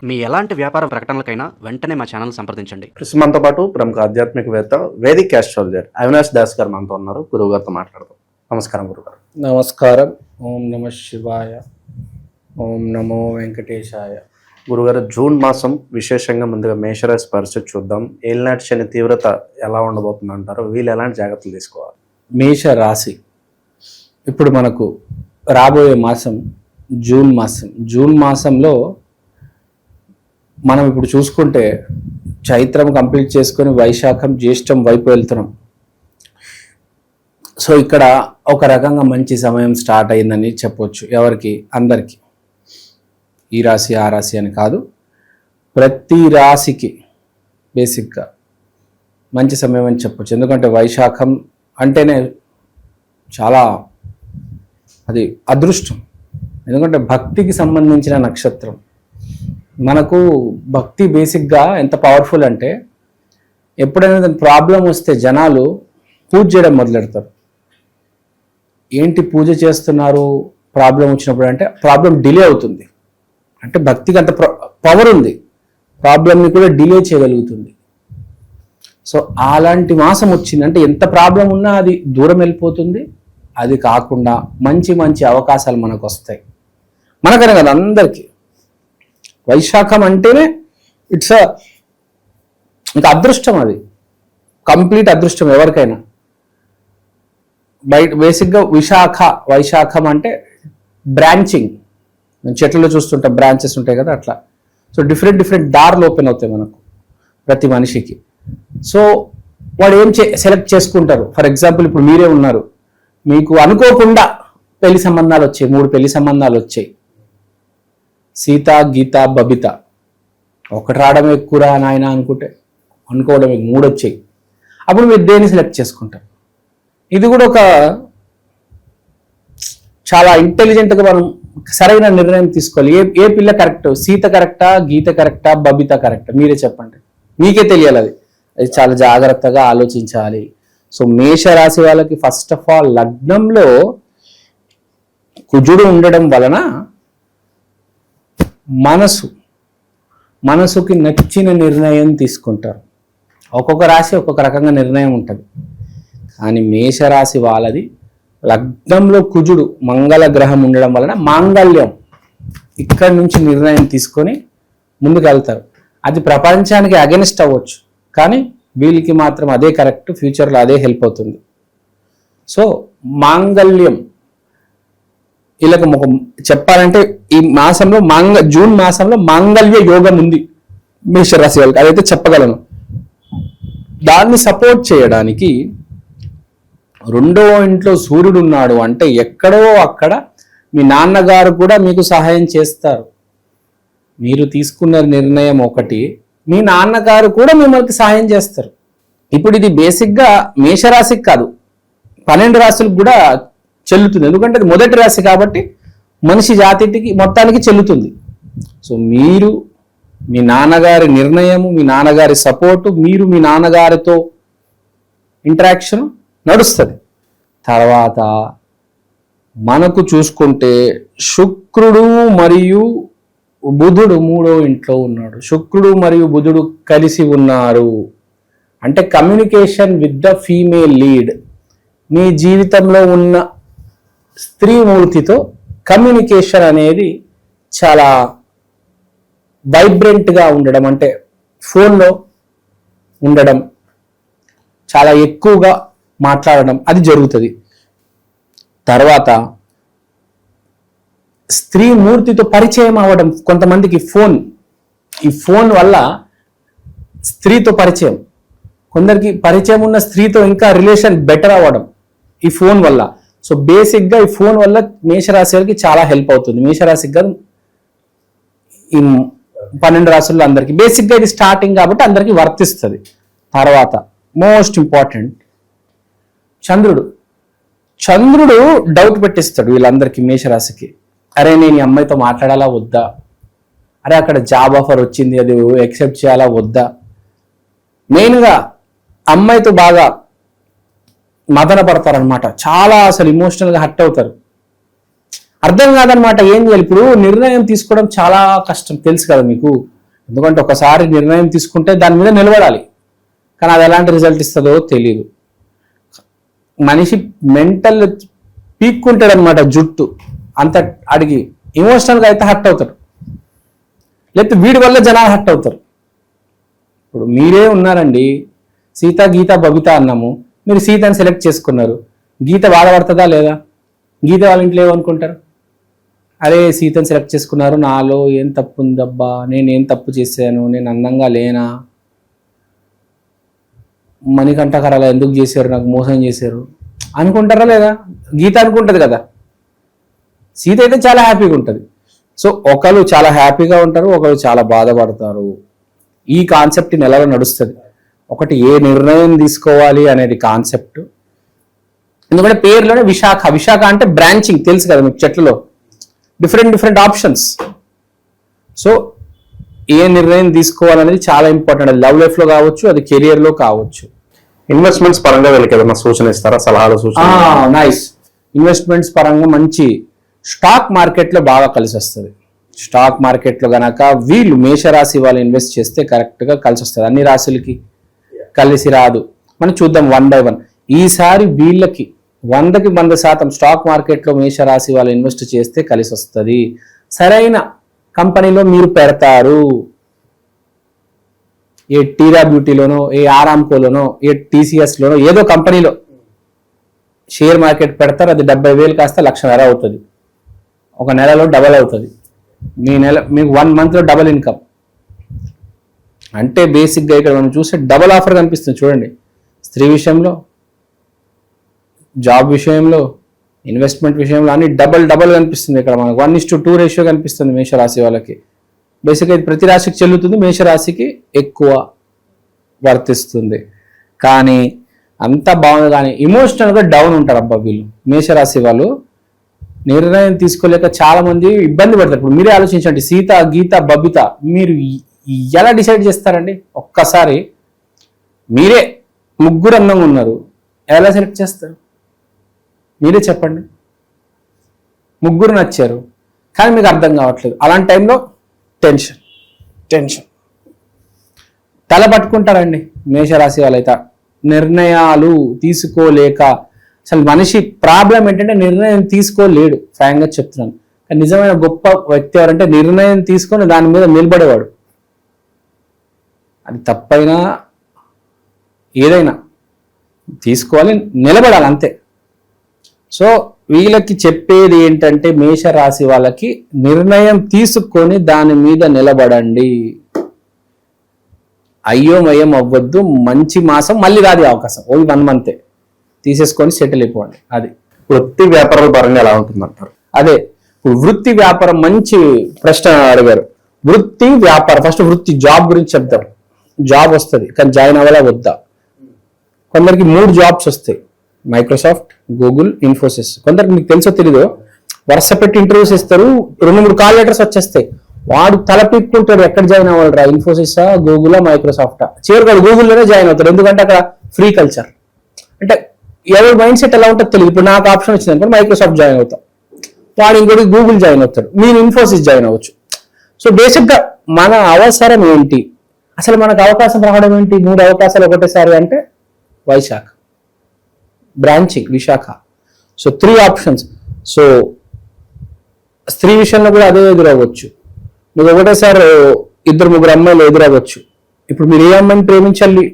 మీ ఎలాంటి వ్యాపార ప్రకటనలకైనా వెంటనే మా ఛానల్ సంప్రదించండి. మనతో పాటు ప్రముఖ ఆధ్యాత్మికవేత్త వేదిక్ ఆస్ట్రాలజర్ అవినాష్ దాస్ గారు మనతో ఉన్నారు. గురువు గారితో మాట్లాడదాం. నమస్కారం గురుగారు. నమస్కారం. ఓం నమ శివాయ. ఓం నమో వెంకటేశాయ. గురుగారు, జూన్ మాసం విశేషంగా ముందుగా మేషరాశి పరిస్థితి చూద్దాం. ఏలినాటి శని తీవ్రత ఎలా ఉండబోతుంది అంటారు? వీళ్ళు ఎలాంటి జాగ్రత్తలు తీసుకోవాలి? మేష రాశి ఇప్పుడు మనకు రాబోయే మాసం జూన్ మాసం. జూన్ మాసంలో మనం ఇప్పుడు చూసుకుంటే చైత్రం కంప్లీట్ చేసుకొని వైశాఖం జ్యేష్టం వైపు వెళ్తున్నాం. సో ఇక్కడ ఒక రకంగా మంచి సమయం స్టార్ట్ అయిందని చెప్పొచ్చు. ఎవరికి? అందరికీ. ఈ రాశి ఆ రాశి అని కాదు, ప్రతి రాశికి బేసిక్గా మంచి సమయం అని చెప్పొచ్చు. ఎందుకంటే వైశాఖం అంటేనే చాలా అది అదృష్టం. ఎందుకంటే భక్తికి సంబంధించిన నక్షత్రం. మనకు భక్తి బేసిక్గా ఎంత పవర్ఫుల్ అంటే, ఎప్పుడైనా ప్రాబ్లం వస్తే జనాలు పూజ చేయడం మొదలెడతారు. ఏంటి పూజ చేస్తున్నారు ప్రాబ్లం వచ్చినప్పుడు అంటే, ప్రాబ్లం డిలే అవుతుంది అంటే భక్తికి అంత పవర్ ఉంది, ప్రాబ్లంని కూడా డిలే చేయగలుగుతుంది. సో అలాంటి మాసం వచ్చింది అంటే ఎంత ప్రాబ్లం ఉన్నా అది దూరం వెళ్ళిపోతుంది. అది కాకుండా మంచి మంచి అవకాశాలు మనకు వస్తాయి. మనకనే కదా, అందరికీ. వైశాఖం అంటేనే ఇట్స్ ఇంకా అదృష్టం, అది కంప్లీట్ అదృష్టం ఎవరికైనా. బేసిక్గా వైశాఖం అంటే బ్రాంచింగ్. చెట్లలో చూస్తుంటాం, బ్రాంచెస్ ఉంటాయి కదా, అట్లా. సో డిఫరెంట్ దారులు ఓపెన్ అవుతాయి మనకు, ప్రతి మనిషికి. సో వాడు ఏం సెలెక్ట్ చేసుకుంటారు. ఫర్ ఎగ్జాంపుల్ ఇప్పుడు మీరే ఉన్నారు, మీకు అనుకోకుండా పెళ్లి సంబంధాలు వచ్చాయి, 3 పెళ్లి సంబంధాలు వచ్చాయి. సీత, గీత, బబిత. ఒకటి రావడం ఎక్కువరా నాయన అనుకోవడం 3 వచ్చాయి. అప్పుడు మీరు దేన్ని సెలెక్ట్ చేసుకుంటారు? ఇది కూడా ఒక చాలా ఇంటెలిజెంట్గా మనం సరైన నిర్ణయం తీసుకోవాలి. ఏ పిల్ల కరెక్ట్? సీత కరెక్టా, గీత కరెక్టా, బబిత కరెక్టా? మీరే చెప్పండి. మీకే తెలియాలి. అది చాలా జాగ్రత్తగా ఆలోచించాలి. సో మేషరాశి వాళ్ళకి ఫస్ట్ ఆఫ్ ఆల్ లగ్నంలో కుజుడు ఉండడం వలన మనసుకి నచ్చిన నిర్ణయం తీసుకుంటారు. ఒక్కొక్క రాశి ఒక్కొక్క రకంగా నిర్ణయం ఉంటుంది. కానీ మేషరాశి వాళ్ళది లగ్నంలో కుజుడు మంగళ గ్రహం ఉండడం వలన మాంగళ్యం, ఇక్కడి నుంచి నిర్ణయం తీసుకొని ముందుకు వెళ్తారు. అది ప్రపంచానికి అగెనిస్ట్ అవ్వచ్చు, కానీ వీళ్ళకి మాత్రం అదే కరెక్ట్, ఫ్యూచర్లో అదే హెల్ప్ అవుతుంది. సో మాంగళ్యం వీళ్ళకి చెప్పాలంటే ఈ మాసంలో జూన్ మాసంలో మాంగళ్య యోగం ఉంది మేషరాశి వాళ్ళకి, అదైతే చెప్పగలను. దాన్ని సపోర్ట్ చేయడానికి 2వ ఇంట్లో సూర్యుడు ఉన్నాడు అంటే ఎక్కడో అక్కడ మీ నాన్నగారు కూడా మీకు సహాయం చేస్తారు. మీరు తీసుకున్న నిర్ణయం ఒకటి, మీ నాన్నగారు కూడా మిమ్మల్ని సహాయం చేస్తారు. ఇప్పుడు ఇది బేసిక్గా మేషరాశికి కాదు, 12 రాశులకు కూడా చెల్లుతుంది. ఎందుకంటే అది మొదటి రాశి కాబట్టి మనిషి జాతికి మొత్తానికి చెల్లుతుంది. సో మీరు మీ నాన్నగారి నిర్ణయము, మీ నాన్నగారి సపోర్టు, మీరు మీ నాన్నగారితో ఇంటరాక్షన్ నడుస్తుంది. తర్వాత మనకు చూసుకుంటే శుక్రుడు మరియు బుధుడు 3వ ఇంట్లో ఉన్నాడు. శుక్రుడు మరియు బుధుడు కలిసి ఉన్నారు అంటే communication with the female lead. మీ జీవితంలో ఉన్న స్త్రీమూర్తితో కమ్యూనికేషన్ అనేది చాలా వైబ్రెంట్గా ఉండడం, అంటే ఫోన్లో ఉండడం, చాలా ఎక్కువగా మాట్లాడడం అది జరుగుతుంది. తర్వాత స్త్రీమూర్తితో పరిచయం అవ్వడం. కొంతమందికి ఈ ఫోన్ వల్ల స్త్రీతో పరిచయం, కొందరికి పరిచయం ఉన్న స్త్రీతో ఇంకా రిలేషన్ బెటర్ అవ్వడం ఈ ఫోన్ వల్ల. సో బేసిక్గా ఈ ఫోన్ వల్ల మేషరాశి వాళ్ళకి చాలా హెల్ప్ అవుతుంది. మేషరాశికి కాదు, ఈ 12 రాశుల్లో అందరికీ బేసిక్గా ఇది స్టార్టింగ్ కాబట్టి అందరికీ వర్తిస్తుంది. తర్వాత మోస్ట్ ఇంపార్టెంట్ చంద్రుడు డౌట్ పెట్టిస్తాడు వీళ్ళందరికీ, మేషరాశికి. అరే నేను ఈ అమ్మాయితో మాట్లాడాలా వద్దా, అరే అక్కడ జాబ్ ఆఫర్ వచ్చింది అది యాక్సెప్ట్ చేయాలా వద్దా. మెయిన్గా అమ్మాయితో బాగా మదన పడతారనమాట, చాలా అసలు ఇమోషనల్గా హర్ట్ అవుతారు. అర్థం కాదనమాట. ఏం చేయాలి ఇప్పుడు? నిర్ణయం తీసుకోవడం చాలా కష్టం, తెలుసు కదా మీకు. ఎందుకంటే ఒకసారి నిర్ణయం తీసుకుంటే దాని మీద నిలబడాలి, కానీ అది ఎలాంటి రిజల్ట్ ఇస్తుందో తెలియదు. మనిషి మెంటల్ పీక్కుంటాడు అనమాట, జుట్టు అంత అడిగి ఎమోషనల్గా అయితే హర్ట్ అవుతాడు, లేకపోతే వీడి వల్ల జనాలు హర్ట్ అవుతారు. ఇప్పుడు మీరే ఉన్నారండి, సీత గీత బబిత అన్నాము, మీరు సీతని సెలెక్ట్ చేసుకున్నారు. గీత బాధపడుతుందా లేదా? గీత వాళ్ళ ఇంట్లో ఏమనుకుంటారు? అరే సీతని సెలెక్ట్ చేసుకున్నారు, నాలో ఏం తప్పు ఉందబ్బా, నేను ఏం తప్పు చేశాను, నేను అందంగా లేనా, మణికంఠకర్ అలా ఎందుకు చేశారు, నాకు మోసం చేశారు అనుకుంటారా లేదా? గీత అనుకుంటుంది కదా. సీత అయితే చాలా హ్యాపీగా ఉంటుంది. సో ఒకరు చాలా హ్యాపీగా ఉంటారు, ఒకరు చాలా బాధపడతారు. ఈ కాన్సెప్ట్ నెలలో నడుస్తుంది. ఒకటి ఏ నిర్ణయం తీసుకోవాలి అనేది కాన్సెప్ట్. ఎందుకంటే పేరులోనే విశాఖ, విశాఖ అంటే బ్రాంచింగ్, తెలుసు కదా మీకు, చెట్లలో డిఫరెంట్ ఆప్షన్స్. సో ఏ నిర్ణయం తీసుకోవాలనేది చాలా ఇంపార్టెంట్. అది లవ్ లైఫ్లో కావచ్చు, అది కెరియర్లో కావచ్చు. ఇన్వెస్ట్మెంట్స్ పరంగా వీళ్ళకి ఏదైనా సూచన ఇస్తారా, సలహాలు సూచన? నైస్. ఇన్వెస్ట్మెంట్స్ పరంగా మంచి స్టాక్ మార్కెట్లో బాగా కలిసి వస్తుంది. స్టాక్ మార్కెట్లో గనక వీళ్ళు మేషరాశి వాళ్ళు ఇన్వెస్ట్ చేస్తే కరెక్ట్గా కలిసి వస్తుంది. అన్ని రాశులకి కలిసి రాదు, మనం చూద్దాం 1 by 1. ఈసారి వీళ్ళకి 100కి 100% స్టాక్ మార్కెట్లో మేషరాశి వాళ్ళు ఇన్వెస్ట్ చేస్తే కలిసి వస్తుంది. సరైన కంపెనీలో మీరు పెడతారు. ఏ టీరా బ్యూటీలోనో, ఏ ఆరామ్కోలోనో, ఏ టీసీఎస్లోనో, ఏదో కంపెనీలో షేర్ మార్కెట్ పెడతారు. అది 70,000 కాస్త 1,00,000 అవుతుంది. ఒక నెలలో డబల్ అవుతుంది. మీకు 1 monthలో డబల్ ఇన్కమ్. అంటే బేసిక్గా ఇక్కడ మనం చూస్తే డబల్ ఆఫర్ కనిపిస్తుంది చూడండి. స్త్రీ విషయంలో, జాబ్ విషయంలో, ఇన్వెస్ట్మెంట్ విషయంలో అన్ని డబల్ కనిపిస్తుంది. ఇక్కడ మనకు 1:2 రేషియో కనిపిస్తుంది మేషరాశి వాళ్ళకి. బేసిక్గా ఇది ప్రతి రాశికి చెల్లుతుంది, మేషరాశికి ఎక్కువ వర్తిస్తుంది. కానీ అంతా బాగుంది, కానీ ఎమోషనల్గా డౌన్ ఉంటారు అబ్బా వీళ్ళు. మేషరాశి వాళ్ళు నిర్ణయం తీసుకోలేక చాలా మంది ఇబ్బంది పడతారు. ఇప్పుడు మీరే ఆలోచించండి, సీత గీత బబిత మీరు ఎలా డిసైడ్ చేస్తారండి? ఒక్కసారి మీరే ముగ్గురు అందంగా ఉన్నారు, ఎలా సెలెక్ట్ చేస్తారు? మీరే చెప్పండి. ముగ్గురు నచ్చారు కానీ మీకు అర్థం కావట్లేదు. అలాంటి టైంలో టెన్షన్ తల పట్టుకుంటారండి మేషరాశి వాళ్ళైతే. నిర్ణయాలు తీసుకోలేక, అసలు మనిషి ప్రాబ్లం ఏంటంటే నిర్ణయం తీసుకోలేడు. ఫ్రాంక్గా చెప్తున్నాను. కానీ నిజమైన గొప్ప వ్యక్తి ఎవరంటే నిర్ణయం తీసుకొని దాని మీద నిలబడేవాడు. అది తప్పైనా ఏదైనా తీసుకోవాలి, నిలబడాలి అంతే. సో వీళ్ళకి చెప్పేది ఏంటంటే మేషరాశి వాళ్ళకి నిర్ణయం తీసుకొని దాని మీద నిలబడండి. అయ్యోమయం అవ్వద్దు. మంచి మాసం మళ్ళీ రాది అవకాశం, ఓన్లీ 1 month తీసేసుకొని సెటిల్ అయిపోండి. అది వృత్తి వ్యాపారాల పరంగా ఎలా ఉంటుందంటారు? అదే ఇప్పుడు వృత్తి వ్యాపారం మంచి ప్రశ్న అడిగారు. వృత్తి వ్యాపారం, ఫస్ట్ వృత్తి జాబ్ గురించి చెప్తాం. జాబ్ వస్తుంది కానీ జాయిన్ అవ్వాలా వద్దా? కొందరికి 3 jobs వస్తాయి, మైక్రోసాఫ్ట్, గూగుల్, ఇన్ఫోసిస్. కొందరికి మీకు తెలుసో తెలీదు, వరుస పెట్టి ఇంటర్వ్యూస్ ఇస్తారు, 2-3 కాల్ లెటర్స్ వచ్చేస్తాయి. వాడు తల పీక్కుంటాడు, ఎక్కడ జాయిన్ అవ్వాలరా, ఇన్ఫోసిసా, గూగులా, మైక్రోసాఫ్టా? చివరికి గూగుల్లోనే జాయిన్ అవుతాడు. ఎందుకంటే అక్కడ ఫ్రీ కల్చర్. అంటే ఎవరి మైండ్ సెట్ ఎలా ఉంటుందో తెలియదు. ఇప్పుడు నాకు ఆప్షన్ వచ్చింది అనుకోండి, మైక్రోసాఫ్ట్ జాయిన్ అవుతాం, వాడు ఇంకోటి గూగుల్ జాయిన్ అవుతాడు, మీరు ఇన్ఫోసిస్ జాయిన్ అవ్వచ్చు. సో బేసిక్గా మన అవసరం ఏంటి, అసలు మనకు అవకాశం రావడం ఏంటి? 3 అవకాశాలు ఒకటేసారి అంటే Vaishakha, branching Visakha. So 3 options. So స్త్రీ విషయంలో కూడా అదే ఎదురవ్వచ్చు. మీకు ఒకటేసారి 2-3 అమ్మాయిలు ఎదురవ్వచ్చు. ఇప్పుడు మీరు ఏ అమ్మాయిని ప్రేమించాలి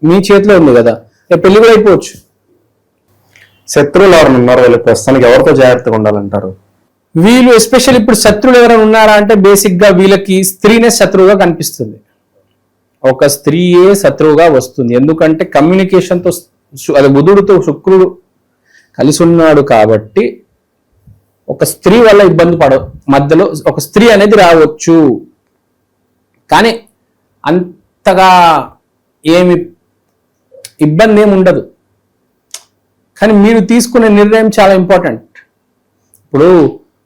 మీ చేతిలో ఉంది కదా, పెళ్లి కూడా అయిపోవచ్చు. శత్రువులు ఎవరు ఉన్నారు వీళ్ళు? ప్రస్తుతానికి ఎవరితో జాగ్రత్తగా ఉండాలంటారు? వీళ్ళు ఎస్పెషల్ ఇప్పుడు శత్రువులు ఎవరైనా ఉన్నారా అంటే బేసిక్గా వీళ్ళకి స్త్రీనే శత్రువుగా కనిపిస్తుంది. ఒక స్త్రీయే శత్రువుగా వస్తుంది. ఎందుకంటే కమ్యూనికేషన్తో, అది బుధుడితో శుక్రుడు కలిసి ఉన్నాడు కాబట్టి ఒక స్త్రీ వల్ల ఇబ్బంది మధ్యలో ఒక స్త్రీ అనేది రావచ్చు. కానీ అంతగా ఏమి ఇబ్బంది ఏమి ఉండదు. కానీ మీరు తీసుకునే నిర్ణయం చాలా ఇంపార్టెంట్. ఇప్పుడు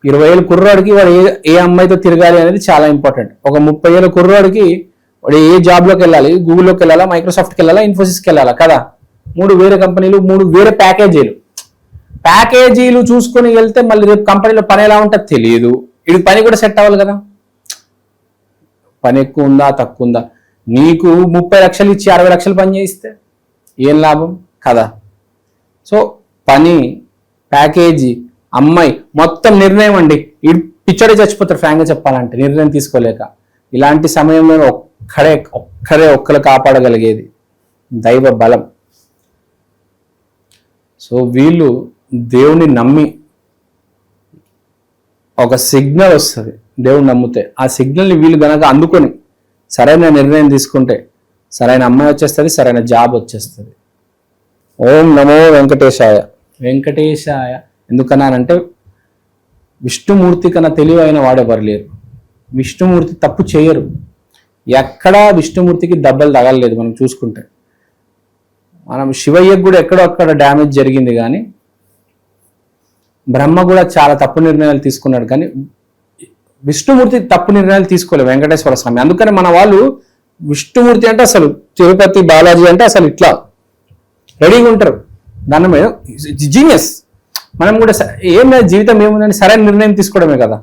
20 ఏళ్ళ కుర్రాడికి వాడు ఏ అమ్మాయితో తిరగాలి అనేది చాలా ఇంపార్టెంట్. ఒక 30 ఏళ్ళ కుర్రాడికి వాడు ఏ జాబ్లోకి వెళ్ళాలి, గూగుల్లోకి వెళ్ళాలా, మైక్రోసాఫ్ట్కి వెళ్ళాలా, ఇన్ఫోసిస్కి వెళ్ళాలా కదా. 3 వేరే కంపెనీలు, 3 వేరే ప్యాకేజీలు. ప్యాకేజీలు చూసుకొని వెళ్తే మళ్ళీ రేపు కంపెనీలో పని ఎలా ఉంటుందో తెలియదు. ఇది పని కూడా సెట్ అవ్వాలి కదా. పని ఎక్కువ ఉందా తక్కువ ఉందా, నీకు 30 లక్షలు ఇచ్చి 60 లక్షలు పని చేయిస్తే ఏం లాభం కదా. సో పని, ప్యాకేజీ, అమ్మాయి, మొత్తం నిర్ణయం అండి. ఈ పిచ్చడే చచ్చిపోతారు ఫ్రాంక్గా చెప్పాలంటే నిర్ణయం తీసుకోలేక. ఇలాంటి సమయంలో ఒక్కరు కాపాడగలిగేది దైవ బలం. సో వీళ్ళు దేవుని నమ్మి ఒక సిగ్నల్ వస్తుంది, దేవుని నమ్మితే ఆ సిగ్నల్ని వీళ్ళు గనక అందుకొని సరైన నిర్ణయం తీసుకుంటే సరైన అమ్మాయి వచ్చేస్తుంది, సరైన జాబ్ వచ్చేస్తుంది. ఓం నమో వెంకటేశాయ. వెంకటేశాయ ఎందుకన్నానంటే విష్ణుమూర్తి కన్నా తెలివైన వాడెవరు లేరు. విష్ణుమూర్తి తప్పు చేయరు. ఎక్కడా విష్ణుమూర్తికి దెబ్బలు తగలలేదు. మనం చూసుకుంటే మనం శివయ్యకు కూడా ఎక్కడో అక్కడ డ్యామేజ్ జరిగింది, కానీ బ్రహ్మ కూడా చాలా తప్పు నిర్ణయాలు తీసుకున్నాడు, కానీ విష్ణుమూర్తి తప్పు నిర్ణయాలు తీసుకోలేదు వెంకటేశ్వర స్వామి. అందుకని మన వాళ్ళు విష్ణుమూర్తి అంటే అసలు తిరుపతి బాలాజీ అంటే అసలు ఇట్లా రెడీగా ఉంటారు. దాని మీద జీనియస్. మనం కూడా ఏం లేదు, జీవితం ఏముందని సరైన నిర్ణయం తీసుకోవడమే కదా.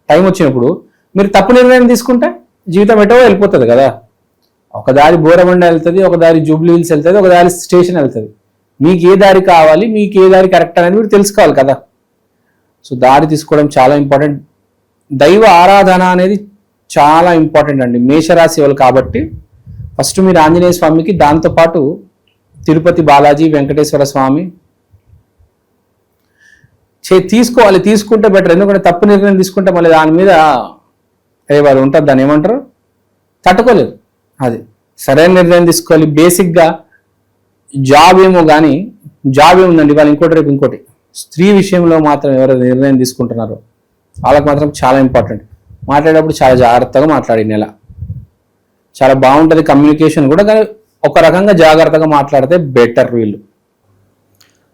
టైం వచ్చినప్పుడు మీరు తప్పు నిర్ణయం తీసుకుంటే జీవితం ఎటో వెళ్ళిపోతుంది కదా. ఒక దారి బోరబండ వెళ్తుంది, ఒక దారి జూబ్లీ హిల్స్ వెళ్తుంది, ఒక దారి స్టేషన్ వెళ్తుంది. మీకు ఏ దారి కావాలి, మీకు ఏ దారి కరెక్ట్ అనేది మీరు తెలుసుకోవాలి కదా. సో దారి తీసుకోవడం చాలా ఇంపార్టెంట్. దైవ ఆరాధన అనేది చాలా ఇంపార్టెంట్ అండి మేషరాశి వాళ్ళు. కాబట్టి ఫస్ట్ మీరు ఆంజనేయ స్వామికి, దాంతోపాటు తిరుపతి బాలాజీ, వెంకటేశ్వర స్వామి తీసుకోవాలి. తీసుకుంటే బెటర్. ఎందుకంటే తప్పు నిర్ణయం తీసుకుంటే మళ్ళీ దాని మీద వాళ్ళు ఉంటుంది, దాన్ని ఏమంటారు, తట్టుకోలేదు. అది సరైన నిర్ణయం తీసుకోవాలి. బేసిక్గా జాబ్ ఏమో కానీ జాబ్ ఏముందండి వాళ్ళు ఇంకోటి రేపు ఇంకోటి. స్త్రీ విషయంలో మాత్రం ఎవరైతే నిర్ణయం తీసుకుంటున్నారో వాళ్ళకి మాత్రం చాలా ఇంపార్టెంట్. మాట్లాడేటప్పుడు చాలా జాగ్రత్తగా మాట్లాడి నెల చాలా బాగుంటుంది. కమ్యూనికేషన్ కూడా, కానీ ఒక రకంగా జాగ్రత్తగా మాట్లాడితే బెటర్ వీళ్ళు.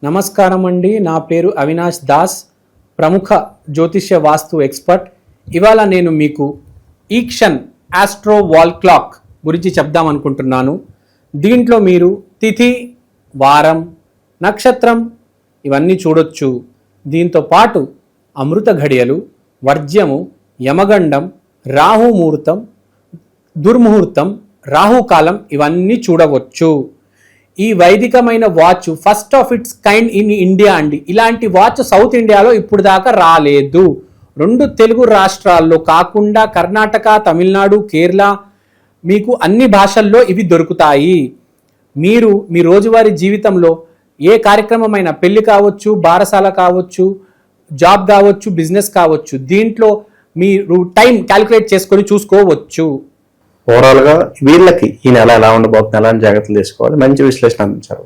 నమస్కారం అండి, నా పేరు అవినాష్ దాస్, ప్రముఖ జ్యోతిష్య వాస్తు ఎక్స్పర్ట్. ఇవాళ నేను మీకు ఈక్షన్ ఆస్ట్రో వాల్ క్లాక్ గురించి చెప్దాం అనుకుంటున్నాను. దీంట్లో మీరు తిథి, వారం, నక్షత్రం ఇవన్నీ చూడొచ్చు. దీంతో పాటు అమృత ఘడియలు, వర్జ్యము, యమగండం, రాహుముహూర్తం, దుర్ముహూర్తం, రాహుకాలం ఇవన్నీ చూడవచ్చు. ఈ వైదికమైన watch first of its kind in India అండి. ఇలాంటి వాచ్ సౌత్ ఇండియాలో ఇప్పుడు దాకా రాలేదు. 2 తెలుగు రాష్ట్రాల్లో కాకుండా కర్ణాటక, తమిళనాడు, కేరళ మీకు అన్ని భాషల్లో ఇవి దొరుకుతాయి. మీరు మీ రోజువారీ జీవితంలో ఏ కార్యక్రమమైనా, పెళ్లి కావచ్చు, బారసాల కావచ్చు, జాబ్ కావచ్చు, బిజినెస్ కావచ్చు, దీంట్లో మీరు టైం క్యాలిక్యులేట్ చేసుకొని చూసుకోవచ్చు. ఓవరాల్గా వీళ్ళకి ఈ నెల ఎలా ఉండబోతుంది, ఎలాంటి జాగ్రత్తలు తీసుకోవాలి, మంచి విశ్లేషణ అందించారు.